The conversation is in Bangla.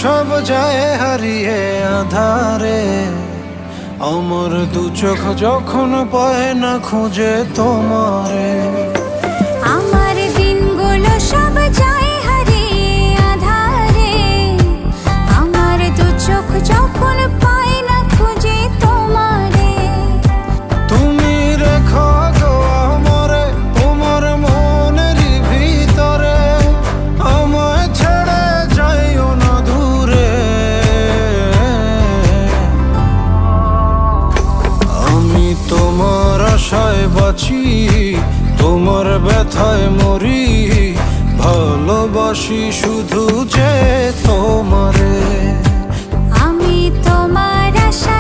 সব যায় হারিয়ে আধারে, আমার দু চোখ যখন পায় না খুঁজে তোমারে। আমার দিনগুলো সব যায় হারিয়ে আঁধারে, আমার দু চোখ যখন পায় না খুঁজে তোমারে। তুমি রেখো গো আমারে তোমার মনের ভিতরে, আমায় ছেড়ে যাইও না দূরে। আমি তোমার আশায় বাঁচি, তোমার ব্যথায় মরি, ভালোবাসি শুধু যে তোমারে। আমি তোমার আশা